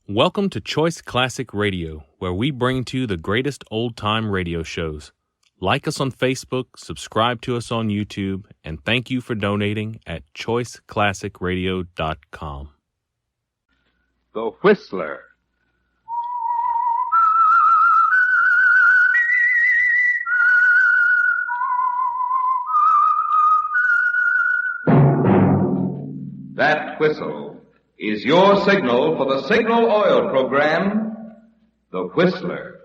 Welcome to Choice Classic Radio, where we bring to you the greatest old-time radio shows. Like us on Facebook, subscribe to us on YouTube, and thank you for donating at choiceclassicradio.com. The Whistler. That whistle is your signal for the Signal Oil program, The Whistler.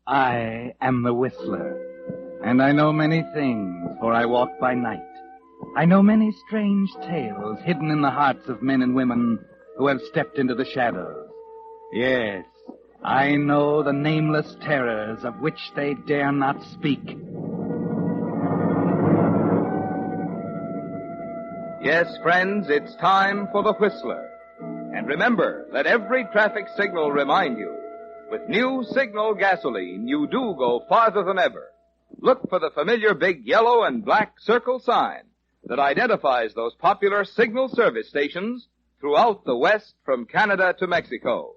I am the Whistler, and I know many things, for I walk by night. I know many strange tales hidden in the hearts of men and women who have stepped into the shadows. Yes, I know the nameless terrors of which they dare not speak. Yes, friends, it's time for The Whistler. And remember, let every traffic signal remind you, with new Signal gasoline, you do go farther than ever. Look for the familiar big yellow and black circle sign that identifies those popular Signal service stations throughout the West from Canada to Mexico.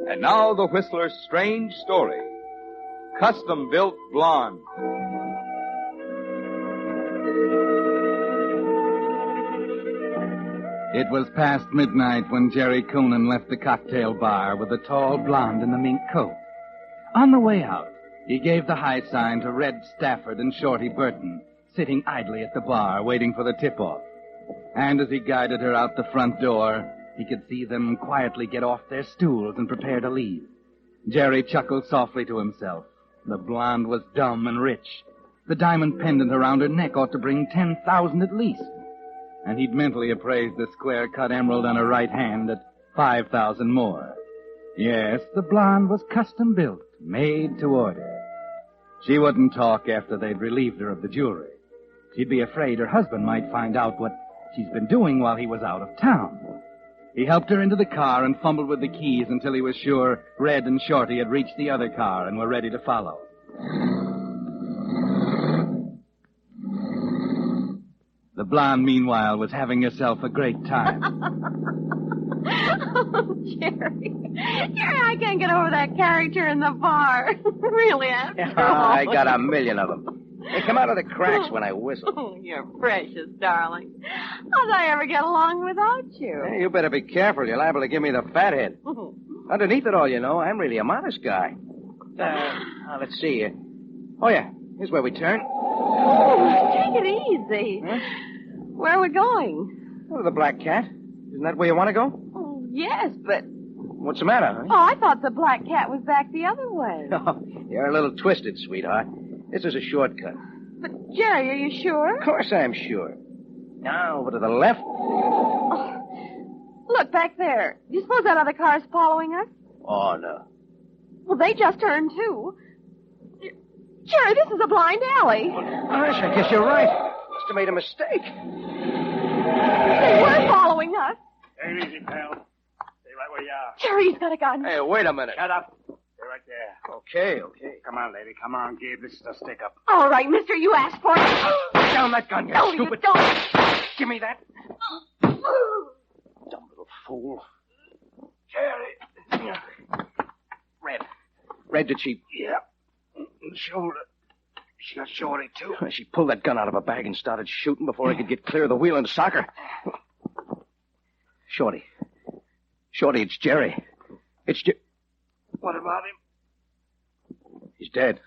And now the Whistler's strange story, Custom-Built Blonde. It was past midnight when Jerry Coonan left the cocktail bar with the tall blonde in the mink coat. On the way out, he gave the high sign to Red Stafford and Shorty Burton, sitting idly at the bar, waiting for the tip-off. And as he guided her out the front door, he could see them quietly get off their stools and prepare to leave. Jerry chuckled softly to himself. The blonde was dumb and rich. The diamond pendant around her neck ought to bring 10,000 at least. And he'd mentally appraised the square-cut emerald on her right hand at 5,000 more. Yes, the blonde was custom-built, made to order. She wouldn't talk after they'd relieved her of the jewelry. She'd be afraid her husband might find out what she's been doing while he was out of town. He helped her into the car and fumbled with the keys until he was sure Red and Shorty had reached the other car and were ready to follow. The blonde, meanwhile, was having herself a great time. Oh, Jerry, I can't get over that character in the bar. Really, after all. I got a million of them. They come out of the cracks when I whistle. Oh, you're precious, darling. How'd I ever get along without you? Hey, you better be careful. You're liable to give me the fathead. Underneath it all, you know, I'm really a modest guy. Let's see. Oh, yeah. Here's where we turn. Oh, take it easy. Huh? Where are we going? Oh, the Black Cat. Isn't that where you want to go? Oh, yes, but... What's the matter, huh? Oh, I thought the Black Cat was back the other way. Oh, you're a little twisted, sweetheart. This is a shortcut. But, Jerry, are you sure? Of course I'm sure. Now, over to the left. Oh, look, back there. Do you suppose that other car's following us? Oh, no. Well, they just turned, too. Jerry, this is a blind alley. Gosh, I guess you're right. Must have made a mistake. They were following us. Take it easy, pal. Stay right where you are. Jerry's got a gun. Hey, wait a minute. Shut up. Stay right there. Okay. Come on, lady. Come on, Gabe. This is a stick-up. All right, mister, you asked for it. Put down that gun, you No, stupid... you don't. Give me that. Dumb little fool. Jerry. Red, did she... Yeah. The shoulder. She got Shorty, too. She pulled that gun out of her bag and started shooting before I could get clear of the wheel and sock her. Shorty, it's Jerry. What about him? He's dead.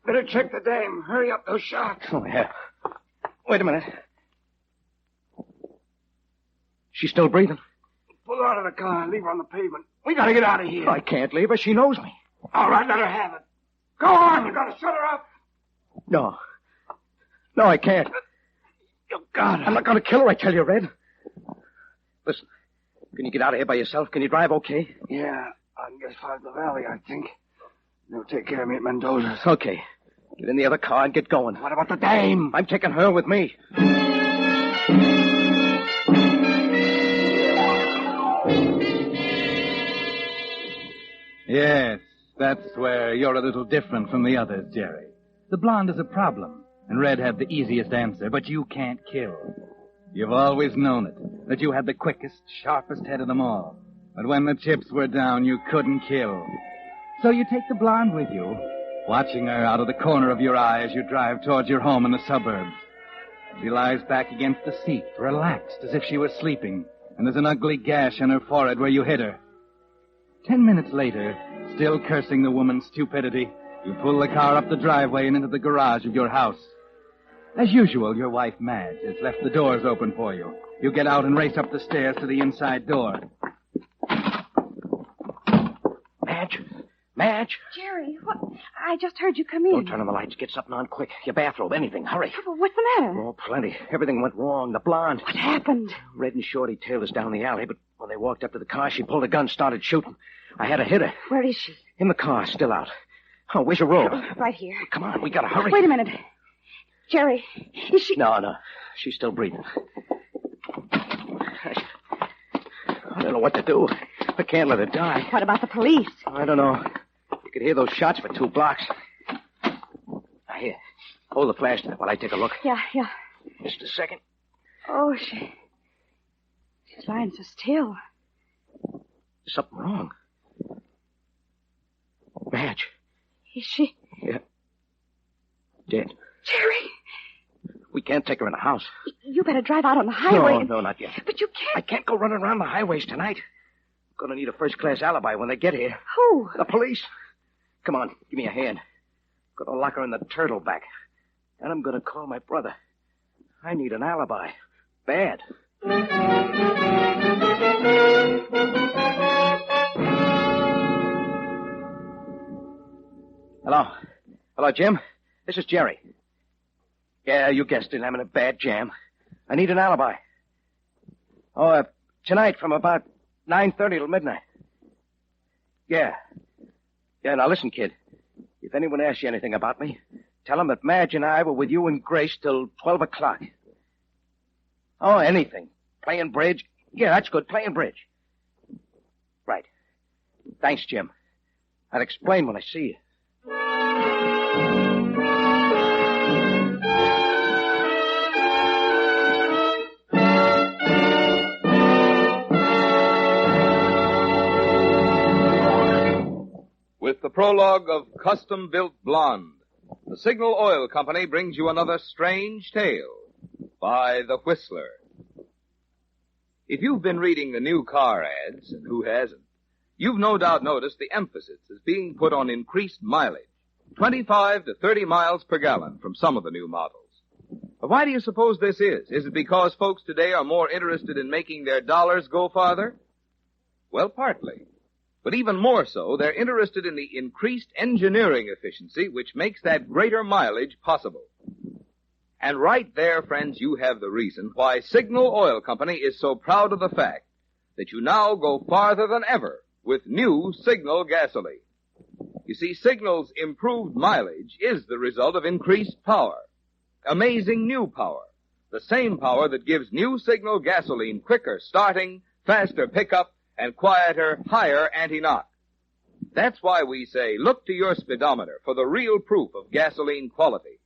Better check the dame. Hurry up, those shots. Oh, yeah. Wait a minute. She's still breathing. Pull her out of the car and leave her on the pavement. We gotta get out of here. I can't leave her. She knows me. All right, let her have it. Go on. You gotta shut her up. No, I can't. You got her. I'm not going to kill her, I tell you, Red. Listen, can you get out of here by yourself? Can you drive okay? Yeah, I can get as far as the valley, I think. They'll take care of me at Mendoza's. Okay. Get in the other car and get going. What about the dame? I'm taking her with me. Yes, that's where you're a little different from the others, Jerry. The blonde is a problem, and Red had the easiest answer, but you can't kill. You've always known it, that you had the quickest, sharpest head of them all. But when the chips were down, you couldn't kill. So you take the blonde with you, watching her out of the corner of your eye as you drive towards your home in the suburbs. She lies back against the seat, relaxed as if she were sleeping, and there's an ugly gash on her forehead where you hit her. 10 minutes later, still cursing the woman's stupidity, you pull the car up the driveway and into the garage of your house. As usual, your wife, Madge, has left the doors open for you. You get out and race up the stairs to the inside door. Madge? Jerry, what? I just heard you come in. Don't turn on the lights. Get something on quick. Your bathrobe, anything. Hurry. Well, what's the matter? Oh, plenty. Everything went wrong. The blonde. What happened? Red and Shorty tailed us down the alley, but when they walked up to the car, she pulled a gun, started shooting. I had to hit her. Where is she? In the car, still out. Oh, where's your robe? Right here. Come on, we gotta hurry. Wait a minute. Jerry, is she... No. She's still breathing. I don't know what to do. I can't let her die. What about the police? I don't know. You could hear those shots for 2 blocks. Now, here. Hold the flashlight while I take a look. Yeah. Just a second. Oh, she's lying so still. There's something wrong. Madge. Is she? Yeah. Dead. Jerry! We can't take her in the house. You better drive out on the highway. No, not yet. But you can't. I can't go running around the highways tonight. I'm gonna need a first-class alibi when they get here. Who? The police. Come on, give me a hand. I'm gonna lock her in the turtleback. And I'm gonna call my brother. I need an alibi. Bad. Hello, Jim. This is Jerry. Yeah, you guessed it. I'm in a bad jam. I need an alibi. Oh, tonight from about 9:30 till midnight. Yeah, now listen, kid. If anyone asks you anything about me, tell them that Madge and I were with you and Grace till 12 o'clock. Oh, anything. Playing bridge? Yeah, that's good. Playing bridge. Right. Thanks, Jim. I'll explain when I see you. With the prologue of Custom Built Blonde, the Signal Oil Company brings you another strange tale by The Whistler. If you've been reading the new car ads, and who hasn't, you've no doubt noticed the emphasis is being put on increased mileage, 25 to 30 miles per gallon from some of the new models. But why do you suppose this is? Is it because folks today are more interested in making their dollars go farther? Well, partly. But even more so, they're interested in the increased engineering efficiency which makes that greater mileage possible. And right there, friends, you have the reason why Signal Oil Company is so proud of the fact that you now go farther than ever with new Signal gasoline. You see, Signal's improved mileage is the result of increased power. Amazing new power. The same power that gives new Signal gasoline quicker starting, faster pickup, and quieter, higher anti-knock. That's why we say, look to your speedometer for the real proof of gasoline quality.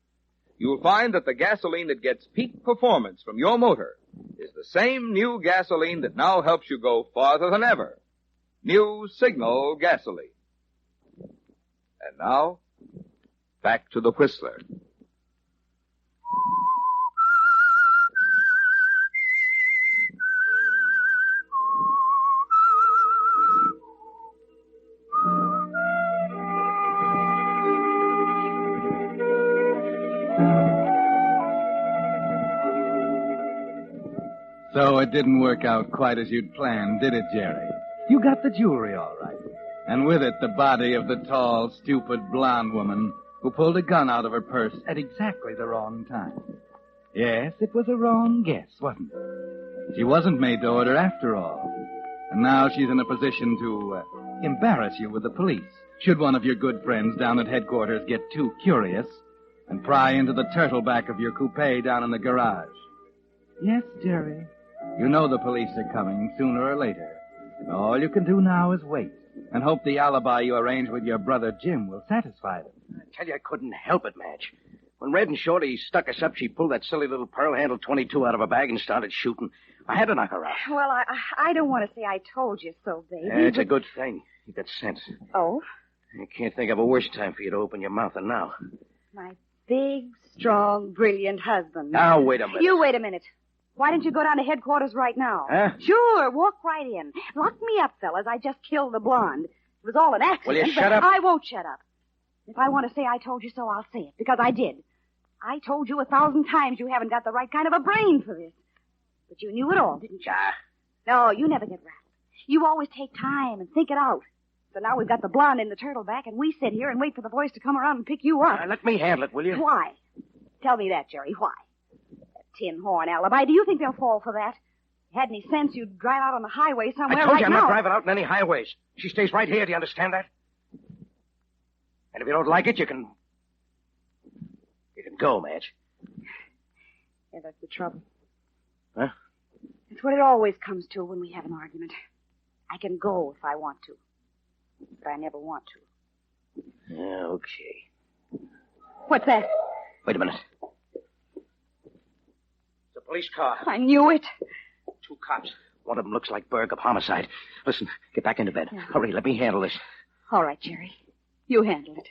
You'll find that the gasoline that gets peak performance from your motor is the same new gasoline that now helps you go farther than ever. New Signal gasoline. And now, back to the Whistler. So it didn't work out quite as you'd planned, did it, Jerry? You got the jewelry all right. And with it, the body of the tall, stupid blonde woman who pulled a gun out of her purse at exactly the wrong time. Yes, it was a wrong guess, wasn't it? She wasn't made to order after all. And now she's in a position to embarrass you with the police, should one of your good friends down at headquarters get too curious and pry into the turtleback of your coupe down in the garage. Yes, Jerry. You know the police are coming sooner or later. All you can do now is wait. and hope the alibi you arranged with your brother Jim will satisfy them. I tell you, I couldn't help it, Madge. When Red and Shorty stuck us up, she pulled that silly little pearl-handled .22 out of her bag and started shooting. I had to knock her out. Well, I don't want to say I told you so, baby. It's a good thing. You got sense. Oh? I can't think of a worse time for you to open your mouth than now. My big, strong, brilliant husband. Now, wait a minute. You wait a minute. Why don't you go down to headquarters right now? Huh? Sure, walk right in. Lock me up, fellas. I just killed the blonde. It was all an accident. Will you but shut up? I won't shut up. If I want to say I told you so, I'll say it, because I did. I told you 1,000 times you haven't got the right kind of a brain for this. But you knew it all, didn't you? No, you never get rattled. You always take time and think it out. So now we've got the blonde in the turtleback, and we sit here and wait for the boys to come around and pick you up. Let me handle it, will you? Why? Tell me that, Jerry. Why? That tin horn alibi. Do you think they'll fall for that? If you had any sense, you'd drive out on the highway somewhere I told right you I'm now. not driving out in any highways. She stays right here. Do you understand that? And if you don't like it, you can go, Madge. Yeah, that's the trouble. Huh? It's what it always comes to when we have an argument. I can go if I want to. But I never want to. Yeah, okay. What's that? Wait a minute. It's a police car. I knew it. 2 cops. One of them looks like Berg of homicide. Listen, get back into bed. Yeah. Hurry, let me handle this. All right, Jerry. You handle it.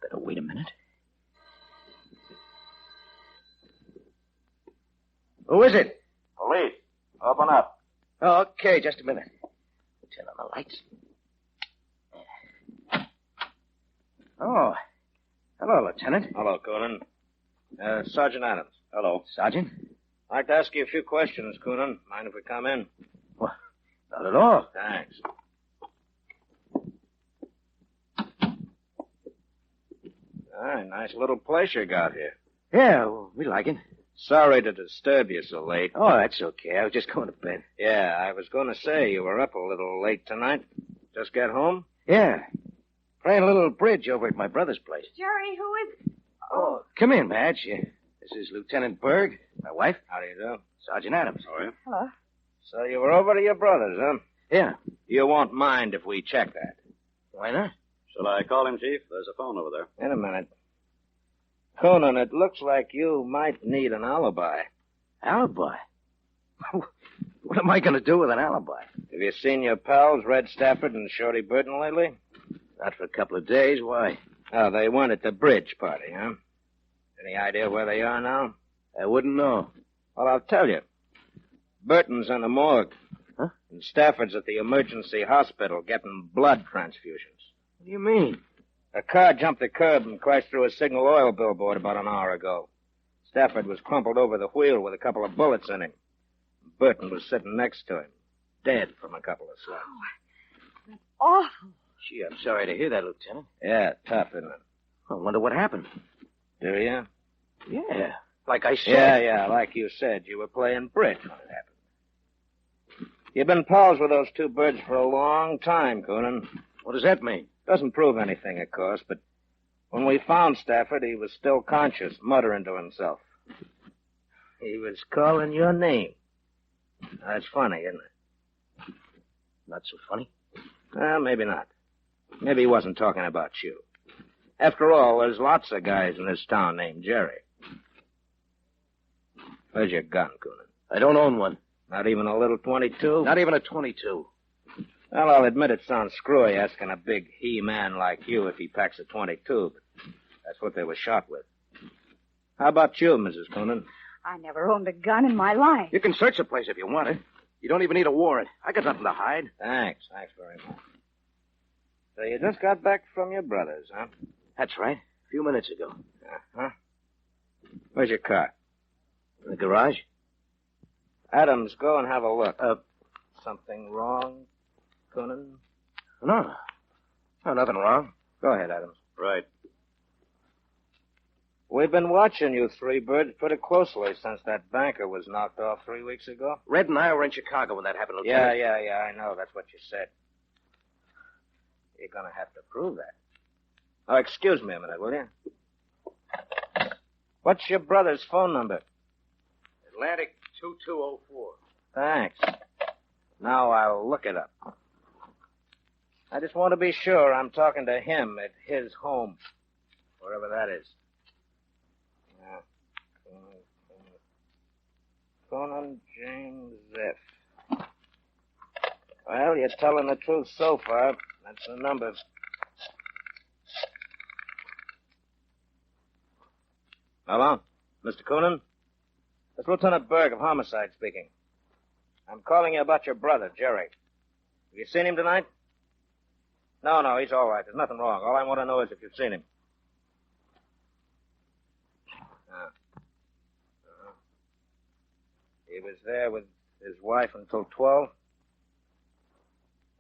Better wait a minute. Who is it? Police. Open up. Okay, just a minute. Turn on the lights. Oh. Hello, Lieutenant. Hello, Coonan. Sergeant Adams. Hello. Sergeant? I'd like to ask you a few questions, Coonan. Mind if we come in? Well, not at all. Thanks. All right, nice little place you got here. Yeah, well, we like it. Sorry to disturb you so late. Oh, that's okay. I was just going to bed. Yeah, I was going to say you were up a little late tonight. Just get home? Yeah. Playing a little bridge over at my brother's place. Jerry, who is... Oh, come in, Madge. This is Lieutenant Berg, my wife. How do you do? Sergeant Adams. How are you? Hello. So you were over to your brother's, huh? Yeah. You won't mind if we check that. Why not? Shall I call him, Chief? There's a phone over there. Wait a minute. Coonan, it looks like you might need an alibi. Alibi? What am I going to do with an alibi? Have you seen your pals, Red Stafford and Shorty Burton, lately? Not for a couple of days. Why? Oh, they weren't at the bridge party, huh? Any idea where they are now? I wouldn't know. Well, I'll tell you. Burton's in the morgue. Huh? And Stafford's at the emergency hospital getting blood transfusions. What do you mean? A car jumped the curb and crashed through a Signal Oil billboard about an hour ago. Stafford was crumpled over the wheel with a couple of bullets in him. Burton was sitting next to him, dead from a couple of slugs. Oh, that's awful. Gee, I'm sorry to hear that, Lieutenant. Yeah, tough, isn't it? I wonder what happened. Do you? Yeah, like I said. Yeah, like you said. You were playing bridge when it happened. You've been pals with those 2 birds for a long time, Coonan. What does that mean? Doesn't prove anything, of course, but when we found Stafford, he was still conscious, muttering to himself. He was calling your name. That's funny, isn't it? Not so funny. Well, maybe not. Maybe he wasn't talking about you. After all, there's lots of guys in this town named Jerry. Where's your gun, Coonan? I don't own one. Not even a little .22? Not even a .22. Well, I'll admit it sounds screwy asking a big he-man like you if he packs a .22, but that's what they were shot with. How about you, Mrs. Coonan? I never owned a gun in my life. You can search the place if you want it. You don't even need a warrant. I got nothing to hide. Thanks very much. So you just got back from your brother's, huh? That's right. A few minutes ago. Uh-huh. Where's your car? In the garage? Adams, go and have a look. Something wrong, Coonan? No. No, nothing wrong. Go ahead, Adams. Right. We've been watching you 3 birds pretty closely since that banker was knocked off 3 weeks ago. Red and I were in Chicago when that happened, Lieutenant. Yeah, I know. That's what you said. You're going to have to prove that. Oh, excuse me a minute, will you? What's your brother's phone number? Atlantic 2204. Thanks. Now I'll look it up. I just want to be sure I'm talking to him at his home, wherever that is. Conan James F. Well, you're telling the truth so far. That's the number. Hello? Mr. Conan? It's Lieutenant Berg of Homicide speaking. I'm calling you about your brother, Jerry. Have you seen him tonight? No, he's all right. There's nothing wrong. All I want to know is if you've seen him. He was there with his wife until 12?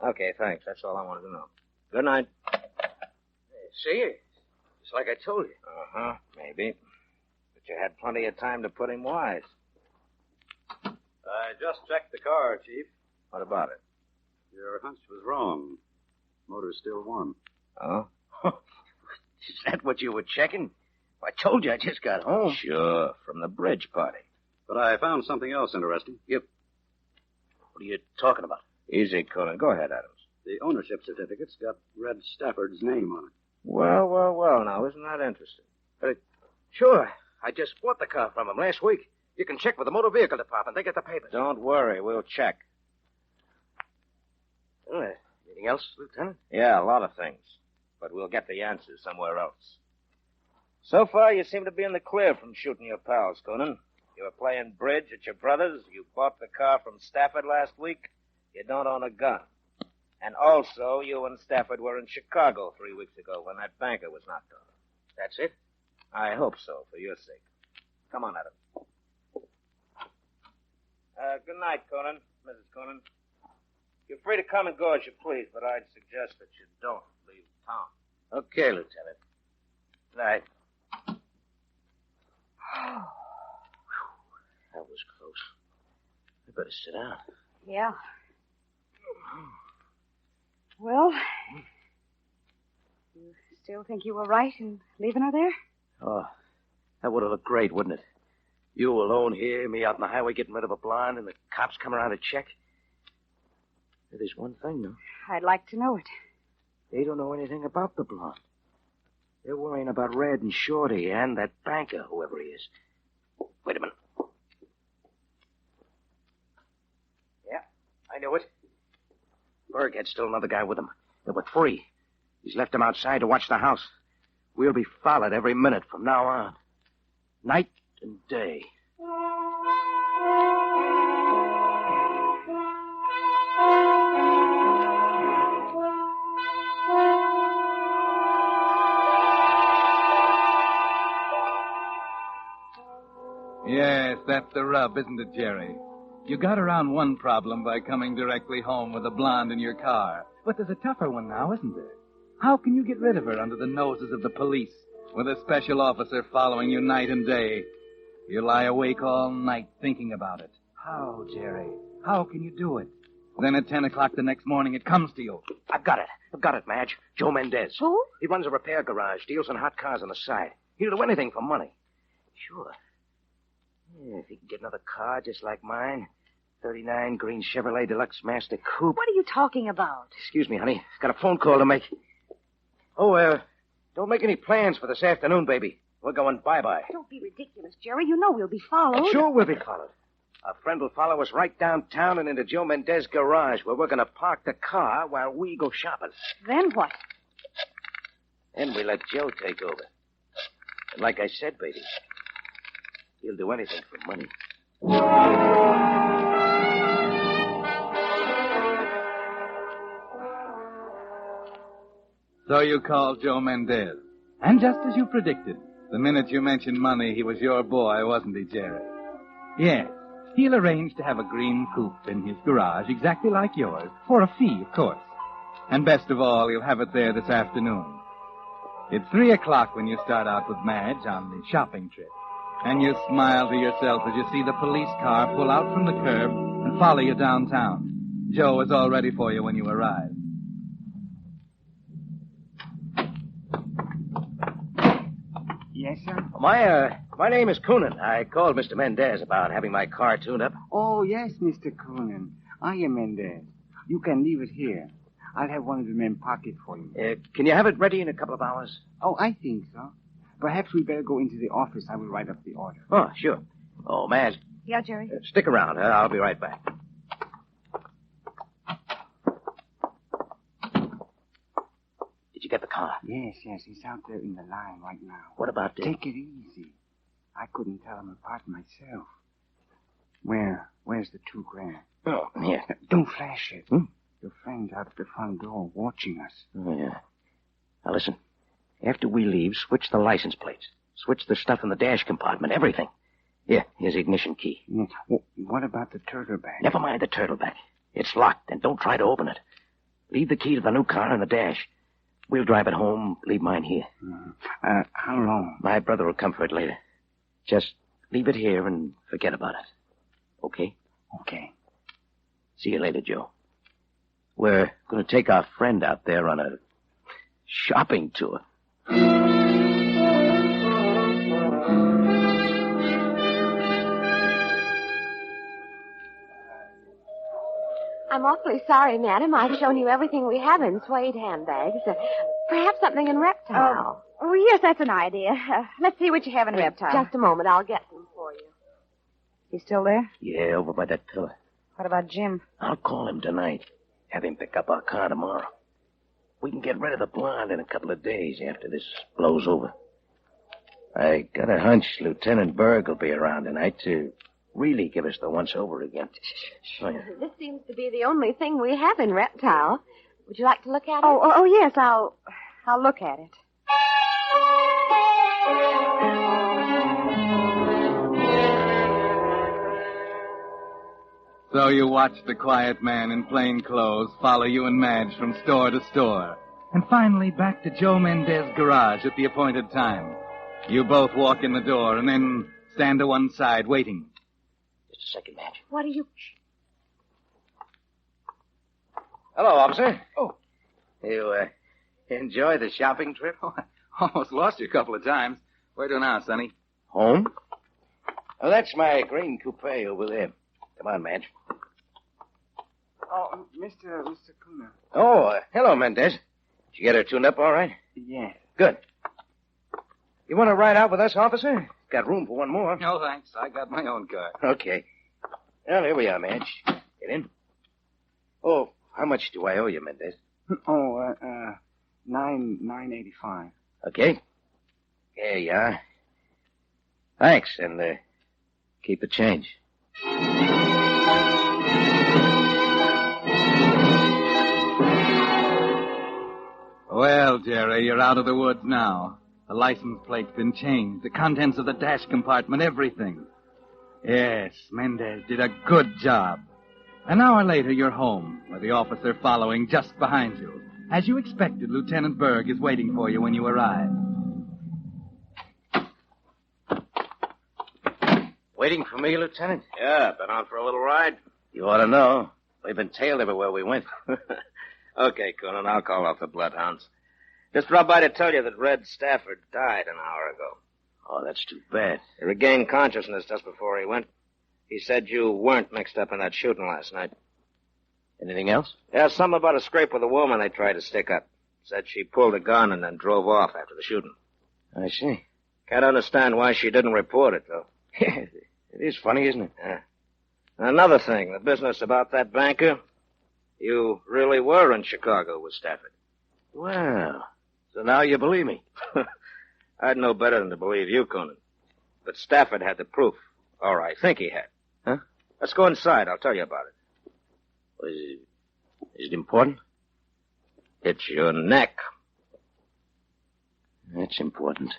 Okay, thanks. That's all I wanted to know. Good night. See? Just like I told you. Uh-huh, maybe. But you had plenty of time to put him wise. I just checked the car, Chief. What about it? Your hunch was wrong. Motor's still warm. Oh? Is that what you were checking? I told you I just got home. Sure, from the bridge party. But I found something else interesting. What are you talking about? Easy, Conan. Go ahead, Adams. The ownership certificate's got Red Stafford's name on it. Well, now, isn't that interesting? Sure. I just bought the car from him last week. You can check with the motor vehicle department. They get the papers. Don't worry, we'll check. Anything else, Lieutenant? Yeah, a lot of things. But we'll get the answers somewhere else. So far, you seem to be in the clear from shooting your pals, Conan. You were playing bridge at your brother's. You bought the car from Stafford last week. You don't own a gun. And also, you and Stafford were in Chicago 3 weeks ago when that banker was knocked off. That's it? I hope so, for your sake. Come on, Adam. Good night, Conan, Mrs. Conan. You're free to come and go as you please, but I'd suggest that you don't leave town. Okay, Lieutenant. Night. That was close. I better sit down. Yeah. Well, you still think you were right in leaving her there? Oh, that would have looked great, wouldn't it? You alone here, me out on the highway getting rid of a blonde, and the cops come around to check. There's one thing, though. I'd like to know it. They don't know anything about the blonde. They're worrying about Red and Shorty and that banker, whoever he is. Wait a minute. Yeah, I knew it. Berg had still another guy with him. There were 3. He's left them outside to watch the house. We'll be followed every minute from now on. Night and day. Yes, that's the rub, isn't it, Jerry? You got around one problem by coming directly home with a blonde in your car. But there's a tougher one now, isn't there? How can you get rid of her under the noses of the police, with a special officer following you night and day? You lie awake all night thinking about it. How, Jerry? How can you do it? Then at 10 o'clock the next morning it comes to you. I've got it, Madge. Joe Mendez. Who? He runs a repair garage, deals in hot cars on the side. He'll do anything for money. Sure. Yeah, if he can get another car just like mine. 39 green Chevrolet Deluxe Master Coupe. What are you talking about? Excuse me, honey. Got a phone call to make. Oh, don't make any plans for this afternoon, baby. We're going bye-bye. Don't be ridiculous, Jerry. You know we'll be followed. Sure we'll be followed. Our friend will follow us right downtown and into Joe Mendez's garage, where we're going to park the car while we go shopping. Then what? Then we let Joe take over. And like I said, baby, he'll do anything for money. So you called Joe Mendez. And just as you predicted, the minute you mentioned money, he was your boy, wasn't he, Jerry? Yes. He'll arrange to have a green coupe in his garage, exactly like yours, for a fee, of course. And best of all, he'll have it there this afternoon. It's 3 o'clock when you start out with Madge on the shopping trip. And you smile to yourself as you see the police car pull out from the curb and follow you downtown. Joe is all ready for you when you arrive. Yes, sir? My My name is Coonan. I called Mr. Mendez about having my car tuned up. Oh, yes, Mr. Coonan. I am Mendez. You can leave it here. I'll have one of the men park it for you. Can you have it ready in a couple of hours? Oh, I think so. Perhaps we better go into the office. I will write up the order. Oh, sure. Oh, Madge, Yeah, Jerry? stick around. I'll be right back. Did you get the car? Yes, he's out there in the line right now. What about this? Take it easy. I couldn't tell him apart myself. Where's the $2,000? Oh, here. Don't flash it. Hmm? Your friend's out at the front door watching us. Oh, yeah. Now, listen. After we leave, switch the license plates. Switch the stuff in the dash compartment, everything. Here's the ignition key. Yeah. What about the turtle bag? Never mind the turtle bag. It's locked, and don't try to open it. Leave the key to the new car in the dash. We'll drive it home, leave mine here. How long? My brother will come for it later. Just leave it here and forget about it. Okay? Okay. See you later, Joe. We're going to take our friend out there on a shopping tour. I'm awfully sorry, madam. I've shown you everything we have in suede handbags. Perhaps something in reptile. Oh, yes, that's an idea. Let's see what you have in reptile. Just a moment. I'll get them for you. He's still there? Yeah, over by that pillar. What about Jim? I'll call him tonight. Have him pick up our car tomorrow. We can get rid of the blonde in a couple of days after this blows over. I got a hunch Lieutenant Berg will be around tonight to really give us the once-over again. Oh, yeah. This seems to be the only thing we have in reptile. Would you like to look at it? Oh, yes, I'll look at it. So you watched the quiet man in plain clothes follow you and Madge from store to store, and finally back to Joe Mendez's garage at the appointed time. You both walk in the door and then stand to one side waiting. Just a second, Madge. What are you... Hello, officer. Oh. You, enjoy the shopping trip? Oh, I almost lost you a couple of times. Where to now, Sonny? Home? Oh, that's my green coupe over there. Come on, Madge. Oh, Mr. Coonan. Oh, hello, Mendez. Did you get her tuned up all right? Yes. Good. You want to ride out with us, officer? Got room for one more. No, thanks. I got my own car. Okay. Well, here we are, Madge. Get in. Oh, how much do I owe you, Mendez? Oh, $9.85. Okay. Here you are. Thanks, and keep the change. Well, Jerry, you're out of the woods now. The license plate's been changed, the contents of the dash compartment, everything. Yes, Mendez did a good job. An hour later, you're home, with the officer following just behind you. As you expected, Lieutenant Berg is waiting for you when you arrive. Waiting for me, Lieutenant? Yeah, been on for a little ride. You ought to know. We've been tailed everywhere we went. Okay, Coonan, I'll call off the bloodhounds. Just dropped by to tell you that Red Stafford died an hour ago. Oh, that's too bad. He regained consciousness just before he went. He said you weren't mixed up in that shooting last night. Anything else? Yeah, something about a scrape with a woman they tried to stick up. Said she pulled a gun and then drove off after the shooting. I see. Can't understand why she didn't report it, though. It is funny, isn't it? Yeah. Another thing, the business about that banker. You really were in Chicago with Stafford. Well, so now you believe me. I'd know better than to believe you, Coonan. But Stafford had the proof. Or I think he had. Huh? Let's go inside. I'll tell you about it. Is it important? It's your neck. That's important.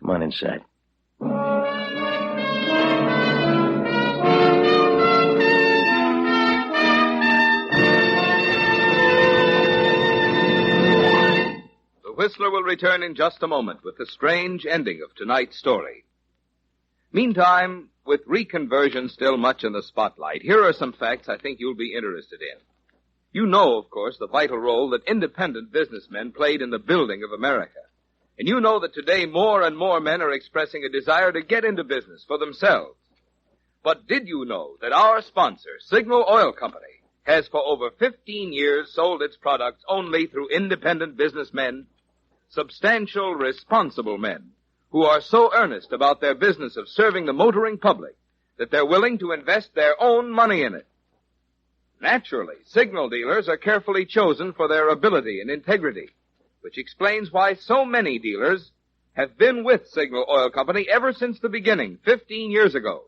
Come on inside. The Whistler will return in just a moment with the strange ending of tonight's story. Meantime, with reconversion still much in the spotlight, here are some facts I think you'll be interested in. You know, of course, the vital role that independent businessmen played in the building of America. And you know that today more and more men are expressing a desire to get into business for themselves. But did you know that our sponsor, Signal Oil Company, has for over 15 years sold its products only through independent businessmen, substantial, responsible men, who are so earnest about their business of serving the motoring public that they're willing to invest their own money in it. Naturally, signal dealers are carefully chosen for their ability and integrity, which explains why so many dealers have been with Signal Oil Company ever since the beginning, 15 years ago.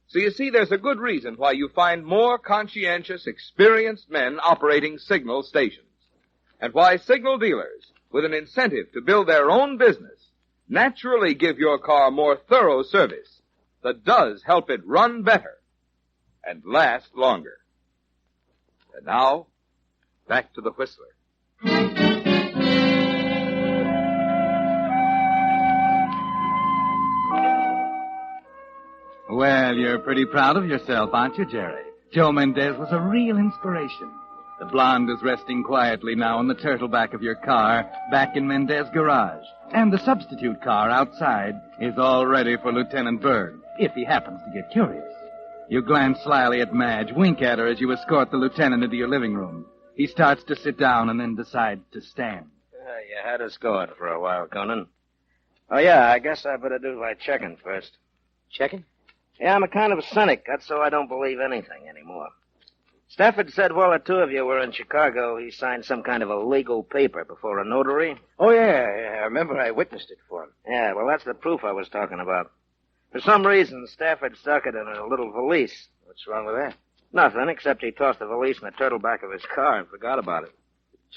So you see, there's a good reason why you find more conscientious, experienced men operating signal stations, and why signal dealers, with an incentive to build their own business, naturally give your car more thorough service that does help it run better and last longer. And now, back to the Whistler. Well, you're pretty proud of yourself, aren't you, Jerry? Joe Mendez was a real inspiration. The blonde is resting quietly now on the turtleback of your car back in Mendez garage. And the substitute car outside is all ready for Lieutenant Berg, if he happens to get curious. You glance slyly at Madge, wink at her as you escort the lieutenant into your living room. He starts to sit down and then decides to stand. You had us going for a while, Conan. Oh, yeah, I guess I better do my checking first. Checking? Yeah, I'm a kind of a cynic. That's so I don't believe anything anymore. Stafford said while the two of you were in Chicago, he signed some kind of a legal paper before a notary. Oh, yeah, I remember I witnessed it for him. Yeah, well, that's the proof I was talking about. For some reason, Stafford stuck it in a little valise. What's wrong with that? Nothing, except he tossed the valise in the turtleback of his car and forgot about it.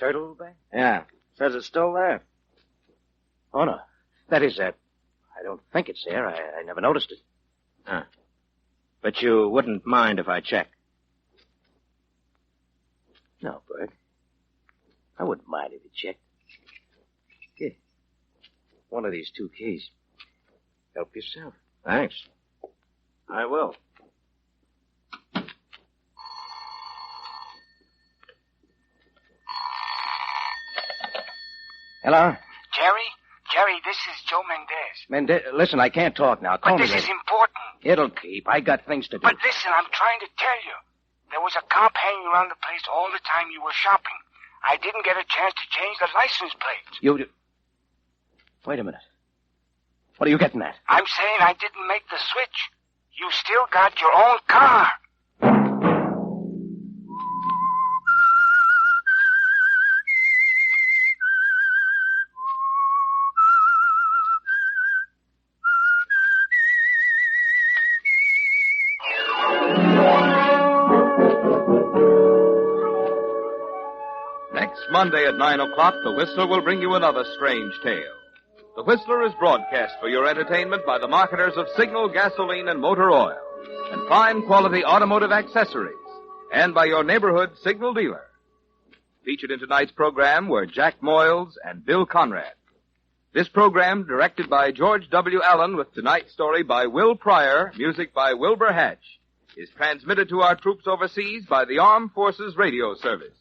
Turtleback? Yeah. Says it's still there. Oh, no. That is, I don't think it's there. I never noticed it. Huh. But you wouldn't mind if I checked? No, Bert. I wouldn't mind if you checked. Here. One of these 2 keys. Help yourself. Thanks. I will. Hello? Jerry, this is Joe Mendez. Listen, I can't talk now. Call But me this is later. important. It'll keep. I got things to do. But listen, I'm trying to tell you. There was a cop hanging around the place all the time you were shopping. I didn't get a chance to change the license plates. Wait a minute. What are you getting at? I'm saying I didn't make the switch. You still got your own car. Next Monday at 9 o'clock, the Whistler will bring you another strange tale. The Whistler is broadcast for your entertainment by the marketers of Signal gasoline and motor oil and fine quality automotive accessories, and by your neighborhood Signal dealer. Featured in tonight's program were Jack Moyles and Bill Conrad. This program, directed by George W. Allen, with tonight's story by Will Pryor, music by Wilbur Hatch, is transmitted to our troops overseas by the Armed Forces Radio Service.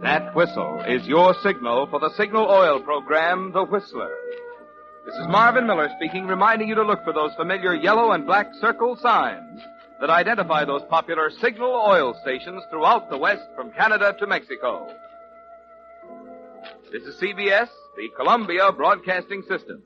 That whistle is your signal for the Signal Oil program, The Whistler. This is Marvin Miller speaking, reminding you to look for those familiar yellow and black circle signs that identify those popular Signal Oil stations throughout the West from Canada to Mexico. This is CBS, the Columbia Broadcasting System.